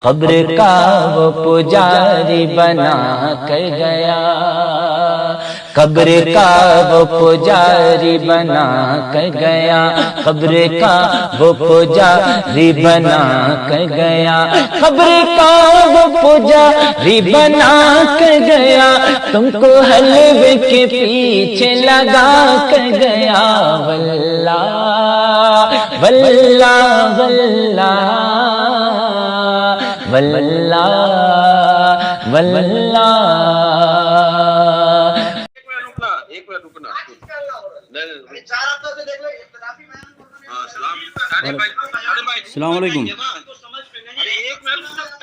قبر کا وہ پجاری بنا کر گیا، قبر کا وہ پجاری بنا کر گیا، قبر کا وہ پجاری بنا کر گیا، قبر کا وہ پجاری بنا کر گیا، تم کو حلوے کے پیچھے لگا کر گیا، واللہ واللہ واللہ واللہ ایک منٹ رکنا السلام علیکم۔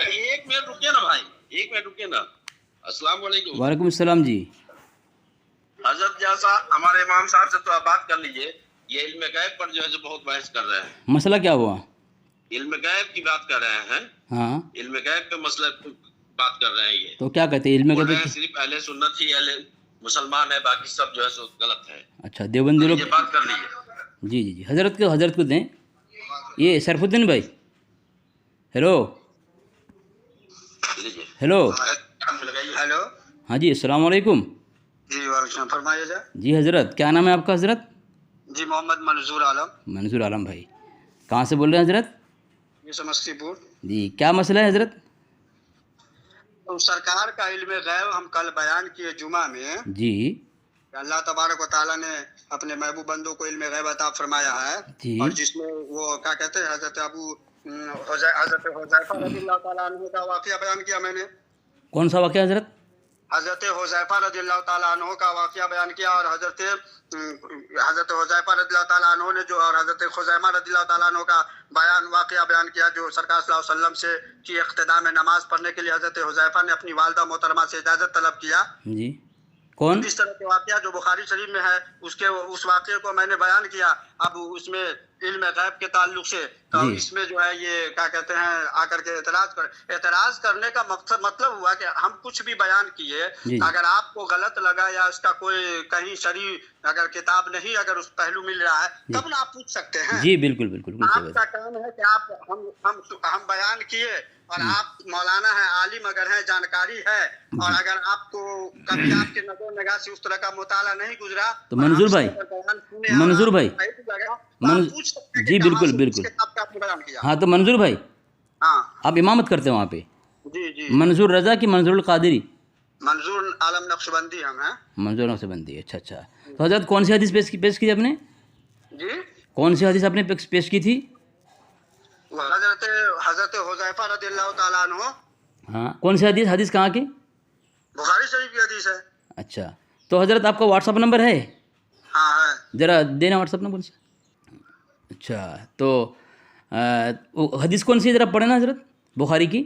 ایک منٹ رکیے نا بھائی، ایک منٹ رکیے نا۔ السلام علیکم۔ وعلیکم السلام جی۔ حضرت جیسا ہمارے امام صاحب سے تو آپ بات کر لیجئے، یہ علم غیب پر جو ہے جو بہت بحث کر رہے ہیں۔ مسئلہ کیا ہوا؟ علم غیب کی بات کر رہے ہیں، ہاں علم غیب پہ مسئلہ بات کر رہے ہیں۔ یہ تو کیا کہتے ہیں علم بول رہے کے ہیں صرف اہل سنت ہی اہل مسلمان ہے، باقی سب جو ہے سو غلط ہے۔ اچھا دیوبندی لوگ، یہ بات کر لیجیے۔ جی جی جی حضرت کو دیں۔ یہ سرف الدین بھائی، ہیلو لیجیے۔ ہیلو، ہیلو ہاں جی السلام علیکم۔ جی وعلیکم السلام، فرمائیے جا۔ جی حضرت کیا نام ہے آپ کا حضرت؟ جی محمد منظور عالم، منظور عالم بھائی، کہاں سے بول رہے ہیں حضرت؟ یہ سمستی پور۔ جی کیا مسئلہ ہے حضرت؟ تو سرکار کا علم غیب ہم کل بیان کیے جمعہ میں جی کہ اللہ تبارک و تعالیٰ نے اپنے محبوب بندوں کو علم غیب عطا فرمایا ہے، جی اور جس میں وہ کیا کہتے ہیں حضرت حضرت حذیفہ رضی اللہ تعالیٰ عنہ کا واقعہ بیان کیا میں نے۔ کون سا واقعہ حضرت؟ حضرت حذیفہ رضی اللہ تعالیٰ عنہ کا واقعہ بیان کیا، اور حضرت حذیفہ رضی اللہ تعالیٰ عنہ نے جو، اور حضرت خزیمہ رضی اللہ تعالیٰ عنہ کا واقعہ بیان کیا، جو سرکار صلی اللہ علیہ وسلم سے کی اقتداء میں نماز پڑھنے کے لیے حضرت حذیفہ نے اپنی والدہ محترمہ سے اجازت طلب کیا۔ جی کون؟ اس طرح کے واقعہ جو بخاری شریف میں ہے، اس واقعے کو میں نے بیان کیا۔ اب اس میں علم غیب کے تعلق سے تو جی اس میں جو ہے یہ کیا کہتے ہیں آ کر کے اعتراض کرنے کا مطلب ہوا کہ ہم کچھ بھی بیان کیے، جی اگر آپ کو غلط لگا یا اس کا کوئی کہیں شرعی اگر کتاب نہیں، اگر اس پہلو مل رہا ہے تب نہ آپ پوچھ سکتے ہیں۔ جی بالکل بالکل بالکل آپ کا کام ہے کہ آپ ہم بیان کیے، اور آپ مولانا ہیں، عالم اگر ہیں، جانکاری ہے، اور اگر آپ کو کبھی آپ کے نظر نگاہ سے اس طرح کا مطالعہ نہیں گزرا تو منظور بھائی، منظور بھائی، جی بالکل بالکل، ہاں تو منظور بھائی ہاں آپ امامت کرتے ہیں وہاں پہ؟ جی جی منظور رضا کی منظور القادری؟ منظور عالم نقشبندی ہم ہیں۔ منظور نقشبندی، اچھا اچھا۔ تو حضرت کون سی حدیث پیش کی تھی آپ نے؟ جی کون سی حدیث آپ نے پیش کی تھی؟ حضرت حذیفہ رضی اللہ تعالیٰ عنہ، ہاں کون سی حدیث کہاں کی؟ بخاری شریف کی حدیث ہے۔ اچھا تو حضرت آپ کا واٹس اپ نمبر ہے؟ ہاں ہے۔ ذرا دینا واٹس اپ نمبر سے۔ اچھا تو حدیث کون سی ذرا پڑھے نا حضرت بخاری کی؟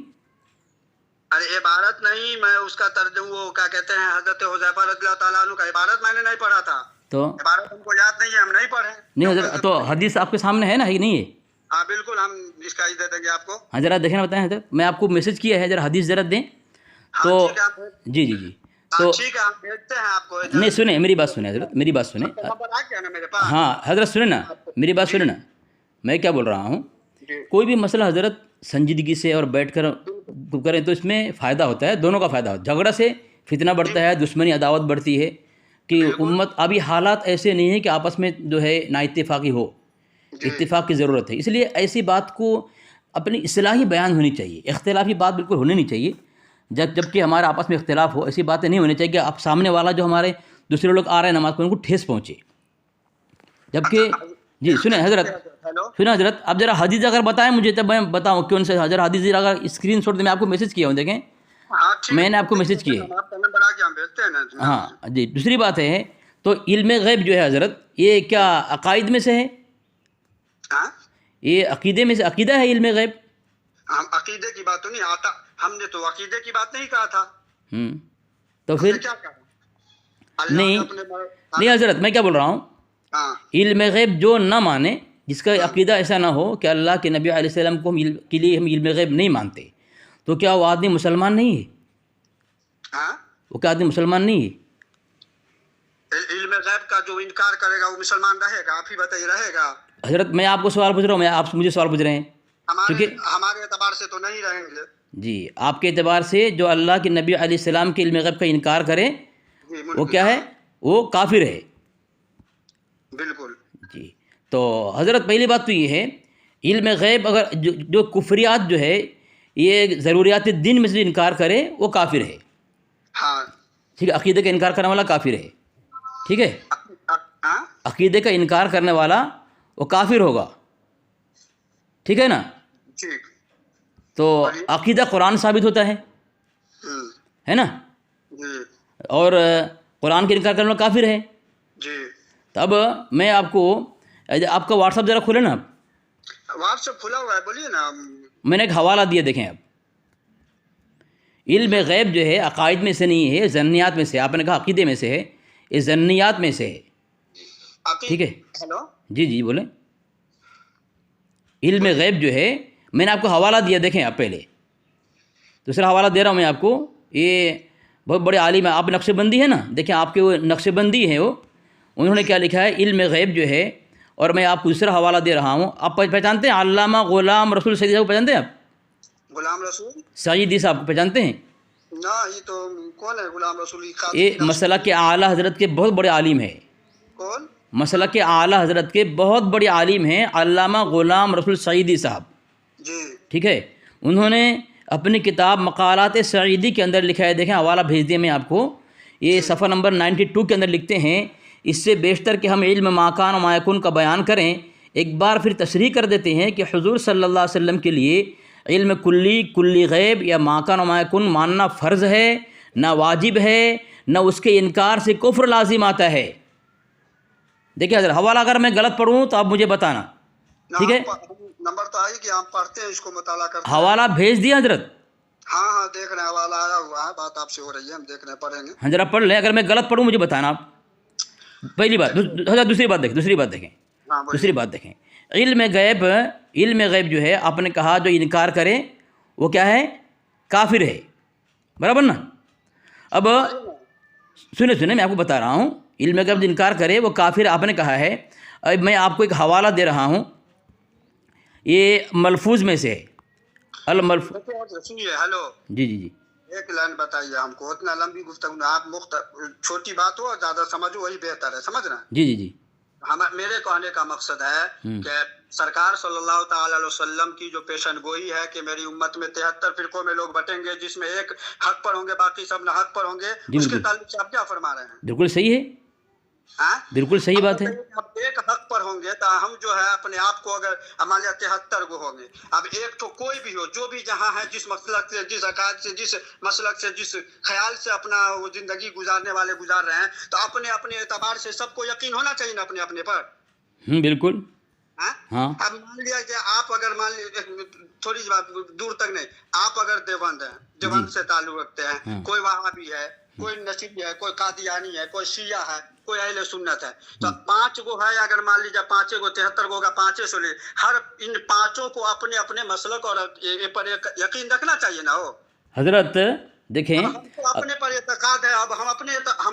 ارے عبارت نہیں، میں اس کا ترجمہ وہ کیا کہتے ہیں حضرت حذیفہ رضی اللہ تعالیٰ عنہ کا عبارت میں نے نہیں پڑھا تھا، تو عبارت ہم کو یاد نہیں ہے، ہم نہیں پڑھے۔ نہیں حضرت، تو حدیث آپ کے سامنے ہے نا، ہے کہ نہیں ہے؟ ہاں بالکل، ہم اس کا ہی دے دیں گے آپ کو۔ ہاں ذرا دیکھنا بتائیں حضرت، میں آپ کو میسج کیا ہے، ذرا حدیث ذرا دیں تو۔ ہاں ٹھیک ہے، ہم جی جی جی تو ٹھیک ہے، ہم بھیجتے ہیں آپ کو۔ نہیں سنیں میری بات سنیں حضرت، میری بات سنیں۔ نمبر آ گیا نا میرے پاس؟ ہاں حضرت سنیں نا میری بات سنیں نا، میں کیا بول رہا ہوں، کوئی بھی مسئلہ حضرت سنجیدگی سے اور بیٹھ کر کریں تو اس میں فائدہ ہوتا ہے، دونوں کا فائدہ ہوتا ہے۔ جھگڑا سے فتنہ بڑھتا ہے، دشمنی عداوت بڑھتی ہے کہ امت، ابھی حالات ایسے نہیں ہیں کہ آپس میں جو ہے نا اتفاقی ہو، اتفاق کی ضرورت ہے۔ اس لیے ایسی بات کو اپنی اصلاحی بیان ہونی چاہیے، اختلافی بات بالکل ہونی نہیں چاہیے۔ جبکہ ہمارا آپس میں اختلاف ہو، ایسی باتیں نہیں ہونی چاہیے کہ آپ سامنے والا جو ہمارے دوسرے لوگ آ رہے ہیں نماز پڑھنے، ان کو ٹھیس پہنچے۔ جبکہ جی سنیں حضرت، سنیں حضرت، اب ذرا حدیث اگر بتائیں مجھے تب میں بتاؤں کون سے حضرت حدیث، اگر اسکرین شاٹ میں آپ کو میسج کیا ہوں دیکھیں، میں نے آپ کو میسج کیے۔ ہاں جی دوسری بات ہے تو علم غیب جو ہے حضرت، یہ کیا عقائد میں سے ہے؟ یہ عقیدے میں سے عقیدہ ہے علم غیب؟ ہم عقیدے کی بات تو نہیں آتا، ہم نے تو عقیدے کی بات نہیں کہا تھا۔ تو پھر کیا کہا؟ نہیں حضرت، میں کیا بول رہا ہوں، علم غیب جو نہ مانے، جس کا عقیدہ ایسا نہ ہو کہ اللہ کے نبی علیہ السلام کو کے لیے ہم علم غیب نہیں مانتے، تو کیا وہ آدمی مسلمان نہیں ہے؟ وہ کیا آدمی مسلمان نہیں ہے؟ علم غیب کا جو انکار کرے گا وہ مسلمان رہے گا؟ آپ ہی بتائیے، رہے گا؟ حضرت میں آپ کو سوال پوچھ رہا ہوں، میں آپ سے مجھے سوال پوچھ رہے ہیں، کیونکہ ہمارے اعتبار سے تو نہیں رہیں گے۔ جی آپ کے اعتبار سے جو اللہ کے نبی علیہ السلام کے علم غیب کا انکار کرے جی وہ کیا ہے؟ وہ کافر ہے. بالکل. جی تو حضرت پہلی بات تو یہ ہے علم غیب اگر جو کفریات جو ہے یہ ضروریات دین میں سے انکار کرے وہ کافر ہے. ہاں ٹھیک ہے، عقیدے کا انکار کرنے والا کافر ہے. ٹھیک ہے، ہاں عقیدے کا انکار کرنے والا وہ کافر ہوگا. ٹھیک ہے نا؟ ٹھیک. تو عقیدہ قرآن ثابت ہوتا ہے نا، جی اور قرآن کے انکار کرنے والا کافر ہے. جی. تو اب میں آپ کو آپ کا واٹس ایپ ذرا کھولے نا، واٹس ایپ کھلا ہوا ہے، بولیے نا. میں نے ایک حوالہ دیا، دیکھیں اب علم غیب جو ہے عقائد میں سے نہیں ہے، ظنیات میں سے. آپ نے کہا عقیدے میں سے ہے، یہ ظنیات میں سے ہے. ٹھیک ہے، ہیلو. جی جی بولیں. علم غیب جو ہے میں نے آپ کو حوالہ دیا، دیکھیں آپ پہلے. دوسرا حوالہ دے رہا ہوں میں آپ کو، یہ بہت بڑے عالم ہے. آپ نقش بندی ہے نا، دیکھیں آپ کے وہ نقش بندی ہے، وہ انہوں نے کیا لکھا ہے علم غیب جو ہے. اور میں آپ کو دوسرا حوالہ دے رہا ہوں. آپ پہچانتے ہیں علامہ غلام رسول سعیدی صاحب کو پہچانتے ہیں؟ آپ غلام رسول سعیدی صاحب کو پہچانتے ہیں؟ نہ، یہ تو کون ہے غلام رسول؟ یہ مسلک کے اعلیٰ حضرت کے بہت بڑے عالم ہیں. کون؟ مسلک کے اعلیٰ حضرت کے بہت بڑے عالم ہیں علامہ غلام رسول سعیدی صاحب. جی. ٹھیک ہے، انہوں نے اپنی کتاب مقالات سعیدی کے اندر لکھا ہے. دیکھیں حوالہ بھیج دیا میں آپ کو. یہ صفحہ نمبر 92 کے اندر لکھتے ہیں، اس سے بیشتر کہ ہم علم ماکان و مایکون کا بیان کریں، ایک بار پھر تصریح کر دیتے ہیں کہ حضور صلی اللہ علیہ وسلم کے لیے علم کلی غیب یا ماکان و مایکون ماننا فرض ہے، نہ واجب ہے، نہ اس کے انکار سے کفر لازم آتا ہے. دیکھیں حضرت حوالہ اگر میں غلط پڑھوں تو آپ مجھے بتانا. ٹھیک ہے، نمبر تو آئی کہ ہم پڑھتے ہیں، اس کو مطالعہ کرتے ہیں. حوالہ بھیج دیا حضرت. ہاں ہاں دیکھ رہے ہیں، حوالہ آیا ہوا ہے، بات آپ سے ہو رہی ہے، ہم دیکھ رہے ہیں، پڑھیں گے. ہاں ذرا پڑھ لیں، اگر میں غلط پڑھوں مجھے بتانا آپ. پہلی بات. حضرت دوسری بات دیکھیں، ہاں بولیے. دوسری بات دیکھیں. علم غیب جو ہے آپ نے کہا جو انکار کرے وہ کیا ہے؟ کافر ہے. برابر نا؟ اب سنیں میں آپ کو بتا رہا ہوں، علم غیب جو انکار کرے وہ کافر آپ نے کہا ہے. اب میں آپ کو ایک حوالہ دے رہا ہوں، یہ ملفوظ میں سے ہے. سنیے. ہیلو. جی جی جی. ایک لائن بتائیے ہم کو، اتنا لمبی گفتگو نہ، آپ چھوٹی بات ہو زیادہ سمجھو وہی بہتر ہے، سمجھ رہے ہیں؟ جی جی جی. میرے کہنے کا مقصد ہے کہ سرکار صلی اللہ تعالی علیہ وسلم کی جو پیشن گوئی ہے کہ میری امت میں 73 فرقوں میں لوگ بٹیں گے، جس میں ایک حق پر ہوں گے، باقی سب نہ حق پر ہوں گے، اس کے تعلق سے آپ کیا فرما رہے ہیں؟ بالکل صحیح ہے، بالکل صحیح بات ہے. اب ایک حق پر ہوں گے تو ہم جو ہے اپنے آپ کو، اگر ہمارے 73 کو ہوں گے، اب ایک تو کوئی بھی ہو، جو بھی جہاں ہے، جس مسلک سے، جس عقائد سے، جس مسلک سے، جس خیال سے اپنا وہ زندگی گزارنے والے گزار رہے ہیں، تو اپنے اپنے اعتبار سے سب کو یقین ہونا چاہیے نا اپنے اپنے پر. بالکل. ہاں. اب مان لیا کہ آپ اگر تھوڑی بات دور تک نہیں، آپ اگر دیوبند ہیں، دیوبند سے تعلق رکھتے ہیں، کوئی وہابی ہے، کوئی نصیبی ہے، کوئی قادیانی ہے، کوئی شیعہ ہے، کوئی اہل سنت ہے، تو 5 گو ہے، اگر مان لیجیے 5 گو 73 گو کا 5 سو لے، ہر ان 5 کو اپنے اپنے مسلک اور پر یقین رکھنا چاہیے نا. ہو حضرت دیکھیں، ہم کو اپنے پر اعتقاد ہے، اب ہم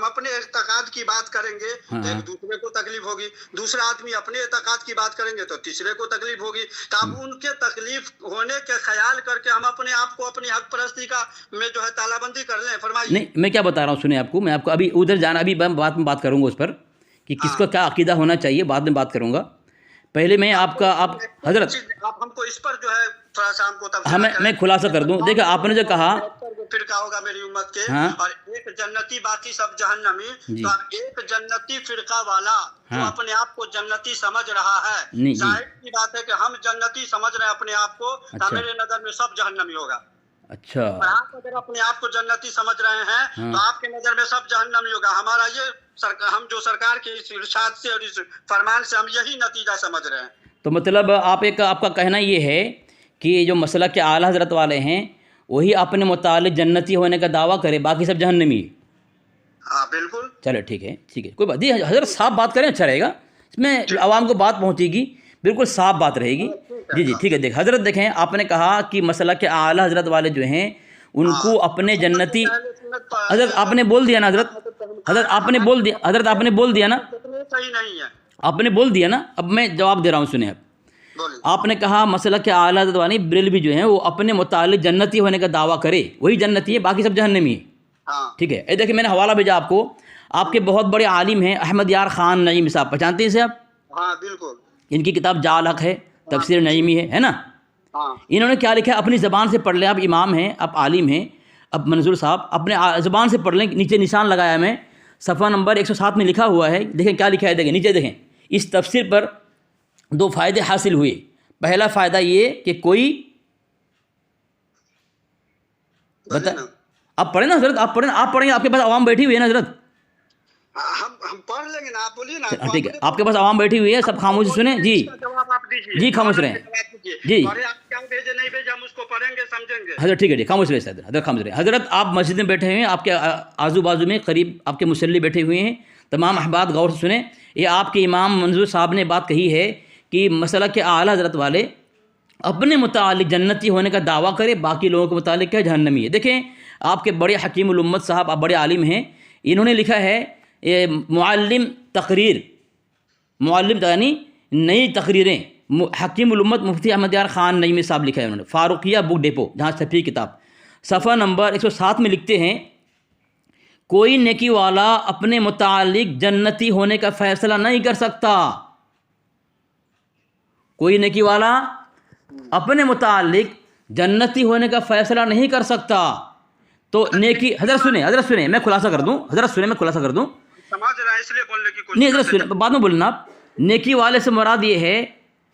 اپنے اعتقاد کی بات کریں گے تو ایک دوسرے کو تکلیف ہوگی، دوسرا آدمی اپنے اعتقاد کی بات کریں گے تو تیسرے کو تکلیف ہوگی. تو اب ان کے تکلیف ہونے کے خیال کر کے ہم اپنے آپ کو اپنی حق پرستی کا میں جو ہے تالہ بندی کر لیں. فرمائیے. نہیں میں کیا بتا رہا ہوں، سنیں آپ کو، میں آپ کو ابھی ادھر جانا، ابھی بعد میں بات کروں گا اس پر کہ کس کو کیا عقیدہ ہونا چاہیے، بعد میں بات کروں گا. پہلے میں آپ حضرت آپ ہم کو اس پر جو ہے تھوڑا سا ہم کو میں خلاصہ کر دوں. دیکھیں آپ نے جو کہا فرقہ ہوگا میری امت کے، اور ایک جنتی باقی سب جہنمی، تو اب ایک جنتی فرقہ والا جو اپنے آپ کو جنتی سمجھ رہا ہے، ظاہر کی بات ہے کہ ہم جنتی سمجھ رہے ہیں اپنے آپ کو، تو میرے نظر میں سب جہنمی ہوگا. اچھا، آپ اگر اپنے آپ کو جنتی سمجھ رہے ہیں تو آپ کے نظر میں سب جہنمی ہوگا. ہمارا یہ ہم جو سرکار کے اس ارشاد سے اور اس فرمان سے ہم یہی نتیجہ سمجھ رہے ہیں. تو مطلب آپ کا کہنا یہ ہے کہ جو مسلک کے اعلیٰ حضرت والے ہیں وہی اپنے متعلق جنتی ہونے کا دعویٰ کرے، باقی سب جہنمی. ہاں بالکل. چلو ٹھیک ہے، کوئی بات نہیں. حضرت صاف بات کریں، اچھا رہے گا، اس میں عوام کو بات پہنچے گی، بالکل صاف بات رہے گی. جی جی ٹھیک ہے. حضرت دیکھیں، آپ نے کہا کہ مسلک کے اعلیٰ حضرت والے جو ہیں ان کو اپنے جنتی، حضرت آپ نے بول دیا نا، حضرت آپ نے بول دیا، حضرت آپ نے بول دیا نا، صحیح نہیں ہے، آپ نے بول دیا نا. اب میں جواب دے رہا ہوں، سنیں. اب بولیے. آپ نے کہا مسئلہ کہ اعلیٰ حضرت والی بریلوی جو ہیں وہ اپنے متعلق جنتی ہونے کا دعویٰ کرے، وہی جنتی ہے، باقی سب جہنمی ہے. ہاں ٹھیک ہے. دیکھیں میں نے حوالہ بھیجا آپ کو، آپ کے بہت بڑے عالم ہیں احمد یار خان نعیمی صاحب، پہچانتے ہیں اسے آپ؟ ہاں بالکل. ان کی کتاب جا الحق ہے، تفسیر نعیمی ہے نا. ہاں انہوں نے کیا لکھا ہے، اپنی زبان سے پڑھ لیں، آپ امام ہیں، آپ عالم ہیں، اب منظور صاحب اپنے زبان سے پڑھ لیں. نیچے نشان لگایا میں، صفحہ نمبر 107 میں لکھا ہوا ہے، دیکھیں کیا لکھا ہے، دیکھیں نیچے دیکھیں. اس تفسیر پر 2 فائدے حاصل ہوئے. پہلا فائدہ یہ کہ کوئی بتا، آپ پڑھیں نا حضرت، آپ پڑھیں، آپ پڑھیں، آپ کے پاس عوام بیٹھی ہوئی ہے نا حضرت. ہم پڑھ لیں گے نا، آپ بولیے نا. ٹھیک ہے، آپ کے پاس عوام بیٹھی ہوئی ہے، سب خاموشی سنیں. جی جواب آپ دیجیے. جی خاموش رہیں. جی پڑھے آپ کیا بھیجے نہیں بھیجے ہم اس کو پڑھیں گے سمجھیں گے. حضرت ٹھیک ہے، خاموش رہے حضرت، خاموش رہے. حضرت آپ مسجد میں بیٹھے ہوئے ہیں، آپ کے آزو بازو میں قریب آپ کے مصلی بیٹھے ہوئے ہیں، تمام احباب غور سے سنیں. یہ آپ کے امام منظور صاحب نے بات کہی ہے کہ مسئلہ کہ اعلیٰ حضرت والے اپنے متعلق جنتی ہونے کا دعویٰ کرے، باقی لوگوں کے متعلق کیا جہنمی ہے. دیکھیں آپ کے بڑے حکیم الامت صاحب، آپ بڑے عالم ہیں، انہوں نے لکھا ہے معلم تقریر، معلم یعنی نئی تقریریں، حکیم الامت مفتی احمد یار خان نعیمی صاحب لکھا ہے انہوں نے، فاروقیہ بک ڈیپو جہاں چھپی کتاب، صفحہ نمبر 107 میں لکھتے ہیں کوئی نیکی والا اپنے متعلق جنتی ہونے کا فیصلہ نہیں کر سکتا. کوئی نیکی والا اپنے متعلق جنتی ہونے کا فیصلہ نہیں کر سکتا. تو نیکی، حضرت سنیں میں خلاصہ کر دوں، حضرت سنیں میں خلاصہ کر دوں. سمجھ رہے ہیں اس لیے بولنے کی کوشش. نہیں حضرت سنیں، بعد میں بولنا. آپ نیکی والے سے مراد یہ ہے،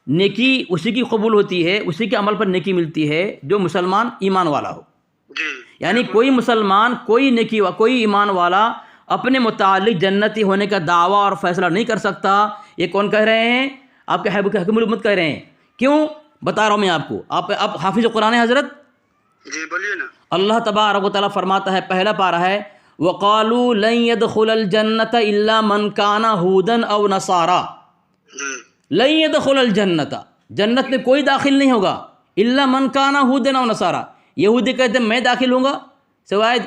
نیکی اسی کی قبول ہوتی ہے، اسی کے عمل پر نیکی ملتی ہے جو مسلمان ایمان والا ہو. جی یعنی کوئی مسلمان، کوئی نیکی کوئی ایمان والا اپنے متعلق جنتی ہونے کا دعویٰ اور فیصلہ نہیں کر سکتا. یہ کون کہہ رہے ہیں؟ آپ کے حکیم الامت کہہ رہے ہیں. کیوں؟ بتا رہا ہوں میں آپ کو. آپ حافظ قرآن ہیں حضرت؟ جی بولیے نا. اللہ تبارک و تعالیٰ فرماتا ہے، پہلا پارہ ہے، وَقَالُوا لَن يَدْخُلَ الْجَنَّةَ إِلَّا مَنْ كَانَ هُودًا أَوْ نَصَارَىٰ. لَن يَدْخُلَ الْجَنَّةَ، جنت میں کوئی داخل نہیں ہوگا، إِلَّا مَنْ كَانَ هُودًا أَوْ نَصَارَىٰ. یہودی کہتے ہیں میں داخل ہوں گا سوائے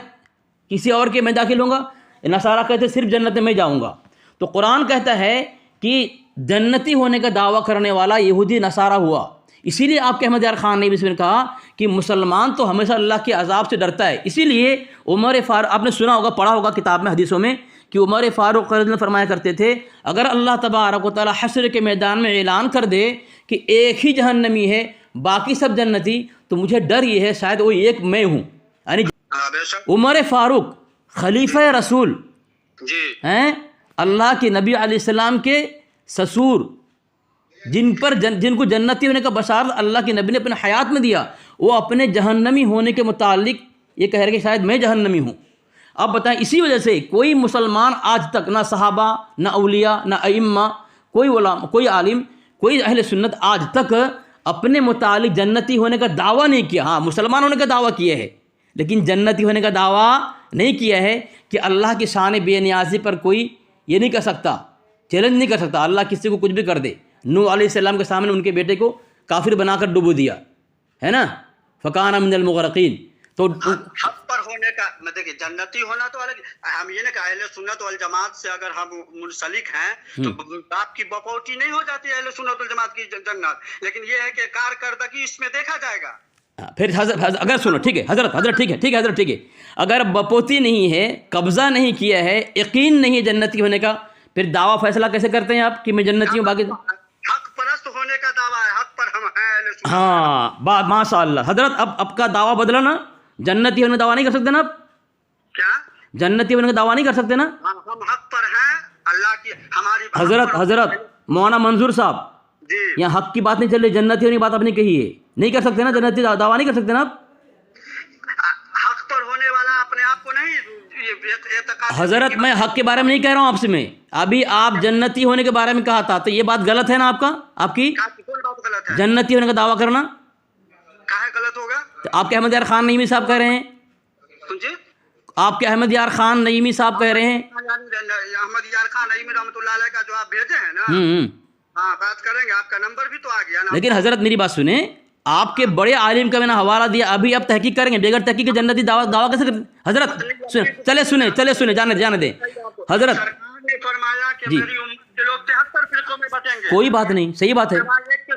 کسی اور کے، میں داخل ہوں گا. نصارہ کہتے ہیں صرف جنت میں جاؤں گا. تو قرآن کہتا ہے کہ جنتی ہونے کا دعویٰ کرنے والا یہودی نصارہ ہوا. اسی لیے آپ کے احمد یار خان نے بھی کہا کہ مسلمان تو ہمیشہ اللہ کے عذاب سے ڈرتا ہے. اسی لیے عمر فاروق، آپ نے سنا ہوگا، پڑھا ہوگا کتاب میں، حدیثوں میں، کہ عمر فاروق رضی اللہ عنہ فرمایا کرتے تھے اگر اللہ تبارک و تعالیٰ حشر کے میدان میں اعلان کر دے کہ ایک ہی جہنمی ہے باقی سب جنتی، تو مجھے ڈر یہ ہے شاید وہ ایک میں ہوں. یعنی عمر فاروق خلیفہ رسول ہیں، اللہ کے نبی علیہ السلام کے سسور، جن کو جنتی ہونے کا بشارت اللہ کے نبی نے اپنے حیات میں دیا، وہ اپنے جہنمی ہونے کے متعلق یہ کہہ رہے کہ شاید میں جہنمی ہوں. اب بتائیں، اسی وجہ سے کوئی مسلمان آج تک، نہ صحابہ، نہ اولیاء، نہ ائمہ، کوئی علماء، کوئی عالم، کوئی اہل سنت آج تک اپنے متعلق جنتی ہونے کا دعویٰ نہیں کیا. ہاں مسلمان ہونے کا دعویٰ کیا ہے، لیکن جنتی ہونے کا دعویٰ نہیں کیا ہے. کہ اللہ کی شان بے نیازی پر کوئی یہ نہیں کر سکتا، چیلنج نہیں کر سکتا. اللہ کسی کو کچھ بھی کر دے. نوح علیہ السلام کے سامنے ان کے بیٹے کو کافر بنا کر ڈبو دیا ہے نا، فکان من المغرقین. تو حق پر ہونے کا دیکھیے جنتی ہونا تو الگ. ہم یہ نہ کہ اہل سنت والجماعت سے اگر ہم منسلک ہیں تو باپ کی بپوتی نہیں ہو جاتی اہل سنت والجماعت کی جنت، لیکن یہ ہے کہ کارکردگی اس میں دیکھا جائے گا. پھر حضرت اگر سنو، ٹھیک ہے حضرت ٹھیک ہے حضرت ٹھیک ہے، اگر بپوتی نہیں ہے، قبضہ نہیں کیا ہے، یقین نہیں ہے جنتی ہونے کا، پھر دعویٰ فیصلہ کیسے کرتے ہیں آپ کہ میں جنتی ہوں؟ باقی حق پرست ہونے کا دعویٰ ہے، حق پر ہم ہیں اہل سنت. ہاں ماشاء اللہ. حضرت اب کا دعویٰ بدلا نا، جنتی ہونے کا دعویٰ نہیں کر سکتے نا آپ؟ کیا جنتی ہونے کا دعویٰ نہیں کر سکتے نا؟ ہم حق پر ہیں، اللہ کی ہماری حضرت مولانا منظور صاحب، جی یہاں حق کی بات نہیں چل رہی، جنتی ہونے کی بات آپ نے کہی ہے، نہیں کر سکتے نا جنتی دعویٰ نہیں کر سکتے نا آپ؟ حق پر ہونے والا اپنے آپ کو نہیں اعتقاد. حضرت میں حق کے بارے میں نہیں کہہ رہا ہوں آپ سے، میں ابھی آپ جنتی ہونے کے بارے میں کہا تھا، تو یہ بات غلط ہے نا آپ کی کون بات غلط ہے؟ جنتی ہونے کا دعویٰ کرنا؟ کہاں غلط ہوگا؟ آپ کے احمد یار خان نعیمی صاحب کہہ رہے ہیں، جی آپ کے احمد یار خان نعیمی صاحب کہہ رہے ہیں. احمد یار خان نعیمی رحمۃ اللہ علیہ کا جو آپ بھیجے ہیں نا، ہاں بات کریں گے. آپ کا نمبر بھی تو آ گیا نا. لیکن حضرت میری بات سنیں، آپ کے بڑے عالم کا میں نے حوالہ دیا، ابھی آپ تحقیق کریں گے، بغیر تحقیق کے جنتی دعویٰ کیسے کریں؟ حضرت چلے سنیں جانے دیں حضرت. سرکار نے فرمایا کہ میری امت کے لوگ 73 فرقوں میں بٹیں گے. کوئی بات نہیں، صحیح بات ہے. ایک کے